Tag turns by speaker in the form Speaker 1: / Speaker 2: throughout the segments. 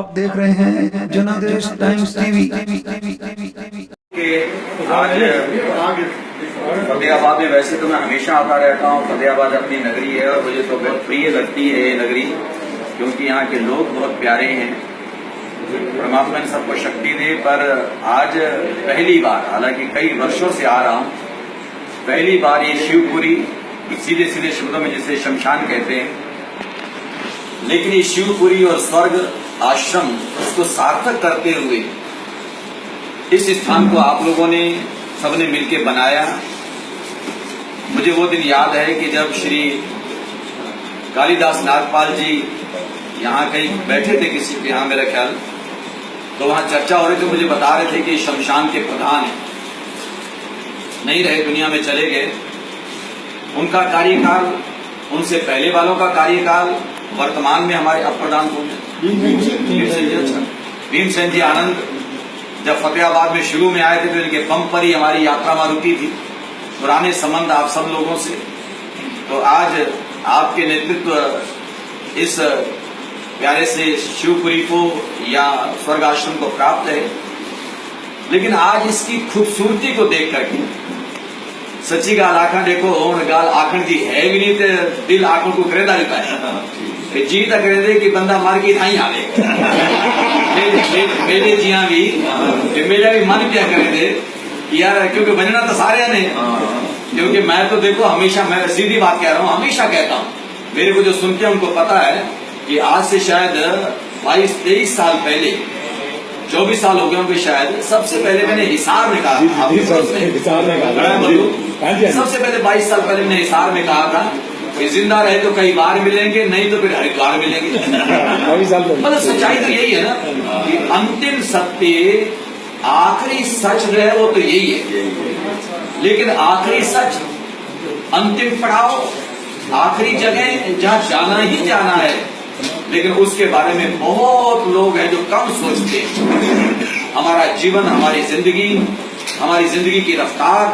Speaker 1: आप देख रहे हैं जनादेश टाइम्स टीवी।
Speaker 2: आज फतेहाबाद में वैसे तो मैं हमेशा आता रहता हूँ। फतेहाबाद अपनी नगरी है और मुझे तो बहुत प्रिय लगती है ये नगरी, क्योंकि यहाँ के लोग बहुत प्यारे हैं। परमात्मा ने सबको शक्ति दे। पर आज पहली बार, हालांकि कई वर्षों से आ रहा हूँ, पहली बार ये शिवपुरी, सीधे सीधे शब्दों में जिसे शमशान कहते हैं, लेकिन ये शिवपुरी और स्वर्ग आश्रम उसको सार्थक करते हुए इस स्थान को आप लोगों ने सबने मिलकर बनाया। मुझे वो दिन याद है कि जब श्री कालिदास नागपाल जी यहाँ कहीं बैठे थे किसी के यहाँ, मेरा ख्याल, तो वहां चर्चा हो रही थी। मुझे बता रहे थे कि शमशान के प्रधान नहीं रहे, दुनिया में चले गए। उनका कार्यकाल, उनसे पहले वालों का कार्यकाल, वर्तमान में हमारे अब प्रधान कौन है? भीमसेन जी आनंद जब फतेहाबाद में शुरू में आए थे तो इनके पंप पर ही हमारी यात्रा वहां रुकी थी। पुराने संबंध आप सब लोगों से, तो आज आपके नेतृत्व इस प्यारे से शिवपुरी को या स्वर्ग आश्रम को प्राप्त है। लेकिन आज इसकी खूबसूरती को देख करके सच्ची गाल आखण देखो, होन गाल आखण जी है भी नहीं तो दिल आखण को करेदा लिखा है जी तक करे दे कि बंदा मार के थाई आवे मेरे जिया भी मेरा भी मन क्या करे दे यार, क्योंकि बनना तो सारे ने। क्योंकि मैं तो देखो हमेशा, मैं सीधी बात कह रहा हूँ, हमेशा कहता हूँ, मेरे को जो सुनते हैं उनको पता है कि आज से शायद 22-23 साल पहले, 24 साल हो गए होंगे शायद, सबसे पहले मैंने हिसार में कहा, सबसे पहले 22 साल पहले मैंने हिसार में कहा था कि जिंदा रहे तो कई बार मिलेंगे, नहीं तो फिर हरिद्वार मिलेंगे। मतलब सच्चाई तो यही है ना कि अंतिम सत्य, आखिरी सच जो है वो तो यही है। लेकिन आखिरी सच, अंतिम पड़ाव, आखिरी जगह जहां जाना ही जाना है, लेकिन उसके बारे में बहुत लोग हैं जो कम सोचते हैं। हमारा जीवन, हमारी जिंदगी की रफ्तार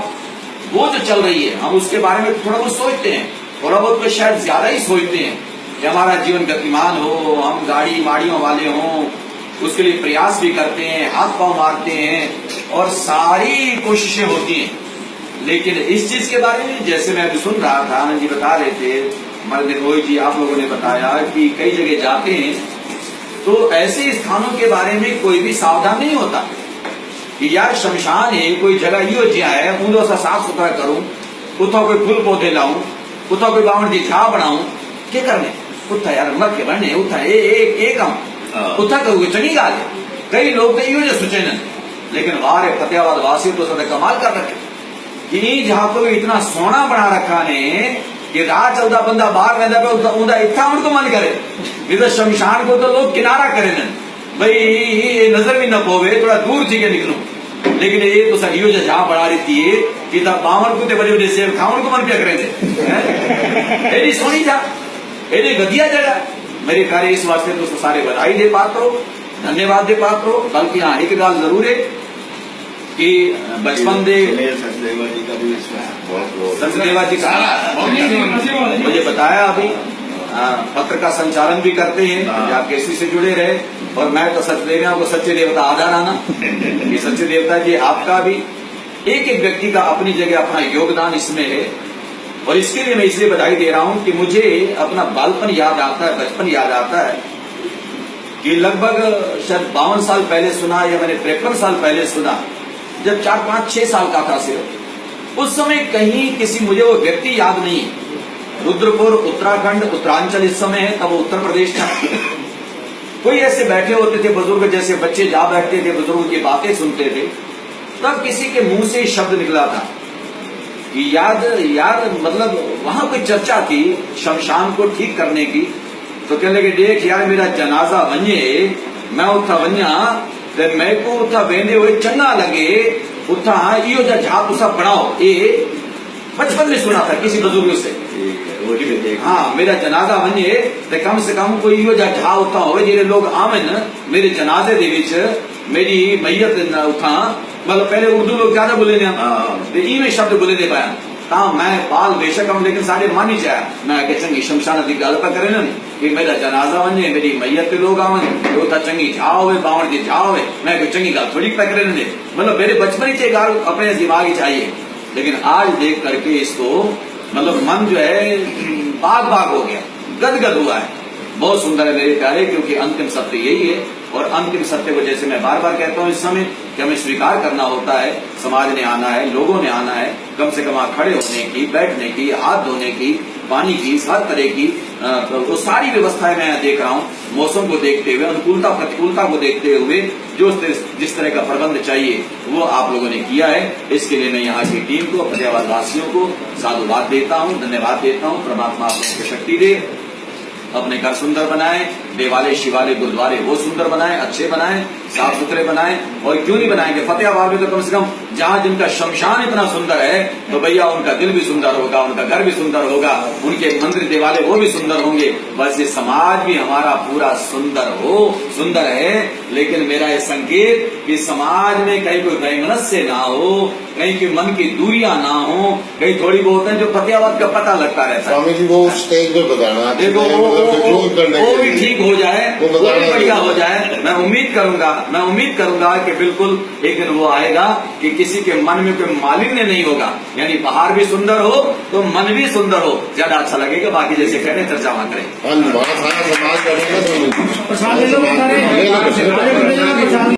Speaker 2: वो जो चल रही है, हम उसके बारे में थोड़ा बहुत सोचते हैं, थोड़ा बहुत तो शायद ज्यादा ही सोचते हैं कि हमारा जीवन गतिमान हो, हम गाड़ी माड़ियों वाले हों, उसके लिए प्रयास भी करते हैं, हाथ पांव मारते हैं और सारी कोशिशें होती हैं। लेकिन इस चीज के बारे में, जैसे मैं अभी सुन रहा था, आनंद जी बता रहे थे, हमारे रोहित जी, आप लोगों ने बताया कि कई जगह जाते हैं तो ऐसे स्थानों के बारे में कोई भी सावधान नहीं होता कि यार शमशान है, कोई जगह यो जिया है, ऊंधो सा साफ सुथरा करूं, उतना कोई फूल पौधे लाऊं, उतना कोई बावण की छा बनाऊं, क्या करने उतना यार मर के बनने उतना एक उतना करोगे चंगी गाल है। कई लोग तो यो जो सोचे न, लेकिन वारे फतेहाबाद वासी तो सदा कमाल कर रखे कि जहां को इतना सोना बना रखा ने कि रात चलता बंदा बाहर रहता पे उनका इतना उनको मन करे। नहीं शमशान को तो लोग किनारा करे न, भाई ये नजर भी न पोवे, थोड़ा दूर थी के निकलूं। लेकिन ये तो सही जहाँ बढ़ा रही थी कि तब बावन को बड़े बड़े सेब खावन को मन क्या करे थे। एडी सोनी जा, एडी घटिया जगह, मेरे कार्य इस वास्ते तो सारे बधाई दे पात्रो, धन्यवाद दे पात्रो। बल्कि हाँ एक गाल जरूर है कि बचपन दे सचदेवा जी का मुझे बताया, अभी पत्र का संचालन भी करते हैं, आप केसी से जुड़े रहे। और मैं तो सचदेवा को सच्चे देवता आधार आना कि सच्चे देवता जी आपका भी, एक एक व्यक्ति का अपनी जगह अपना योगदान इसमें है। और इसके लिए मैं इसलिए बधाई दे रहा हूं कि मुझे अपना बालपन याद आता है, बचपन याद आता है कि लगभग शायद 52 साल पहले सुना, या मैंने 53 साल पहले सुना, जब 4-5-6 साल का था सिर्फ। उस समय कहीं किसी, मुझे वो व्यक्ति याद नहीं, रुद्रपुर उत्तराखंड उत्तरांचल इस समय है, तब वो उत्तर प्रदेश था। कोई ऐसे बैठे होते थे बुजुर्ग, जैसे बच्चे जा बैठते थे, बुजुर्ग की बातें सुनते थे, तब किसी के मुंह से शब्द निकला था कि यार मतलब वहां कोई चर्चा थी शमशान को ठीक करने की। तो कहने लगे देख यार मेरा जनाजा बने, मैं उठा बनिया तो मैं को उठा वेंदे हुए चंगा लगे, उठा इो जा तुसा बनाओ। ये बचपन में सुना था किसी बुजुर्ग से, हाँ मेरा जनाजा बने तो कम से कम कोई इो जा उठा हो, जेरे लोग आवन मेरे जनाजे दे विच मेरी मैयत उठा। मतलब पहले उर्दू लोग ज्यादा बोले ने, में शब्द बोले दे पाया ता मैं बाल बेशक हम लेकिन साढ़े मन ही चाहे मैं के चंगी शमशान की गल पर करे कि मेरा जनाजा वने मेरी मैयत के लोग आवन तो ता चंगी जाओ बावण की जाओ मैं कोई चंगी गल थोड़ी पे करे मतलब मेरे बचपन ही गाल अपने दिमाग ही चाहिए। लेकिन आज देख करके इसको मतलब मन जो है बाग बाग हो गया, गदगद हुआ है। बहुत सुंदर है मेरे प्यारे, क्योंकि अंतिम सत्य यही है। और अंतिम सत्य को जैसे मैं बार बार कहता हूँ इस समय कि हमें स्वीकार करना होता है, समाज ने आना है, लोगों ने आना है, कम से कम खड़े होने की, बैठने की, हाथ धोने की, पानी की, हर तरह की तो सारी व्यवस्थाएं मैं देख रहा हूँ। मौसम को देखते हुए, अनुकूलता प्रतिकूलता को देखते हुए जो जिस तरह का प्रबंध चाहिए वो आप लोगों ने किया है। इसके लिए मैं यहाँ की टीम को, फतेहाबाद वासियों को साधुवाद देता हूँ, धन्यवाद देता हूँ। परमात्मा आप लोगों को शक्ति दे, अपने घर सुंदर बनाए, देवालय शिवालय गुरुद्वारे वो सुंदर बनाए, अच्छे बनाए, साफ सुथरे बनाए। और क्यों नहीं बनाएंगे, फतेहाबाद में तो कम से कम जहाँ जिनका शमशान इतना सुंदर है तो भैया उनका दिल भी सुंदर होगा, उनका घर भी सुंदर होगा, उनके मंदिर देवालय वो भी सुंदर होंगे। बस ये समाज भी हमारा पूरा सुंदर है। लेकिन मेरा ये संकेत कि समाज में कहीं कोई वैमनस्य ना हो, कहीं की मन की दूरियां ना हो, कहीं थोड़ी बहुत है जो फतेहाबाद का पता लगता रहता है।
Speaker 3: स्वामी जी वो स्टेज पे बताना,
Speaker 2: देखो वो भी ठीक हो जाए, वो भी बढ़िया हो जाए। मैं उम्मीद करूंगा कि बिल्कुल एक दिन वो आएगा कि किसी के मन में कोई मालिन्य नहीं होगा, यानी बाहर भी सुंदर हो तो मन भी सुंदर हो, ज्यादा अच्छा लगेगा। बाकी जैसे कहते हैं चर्चा वहां करें।
Speaker 3: हाँ, समाज करेगा तो
Speaker 1: प्रसाद ले लो,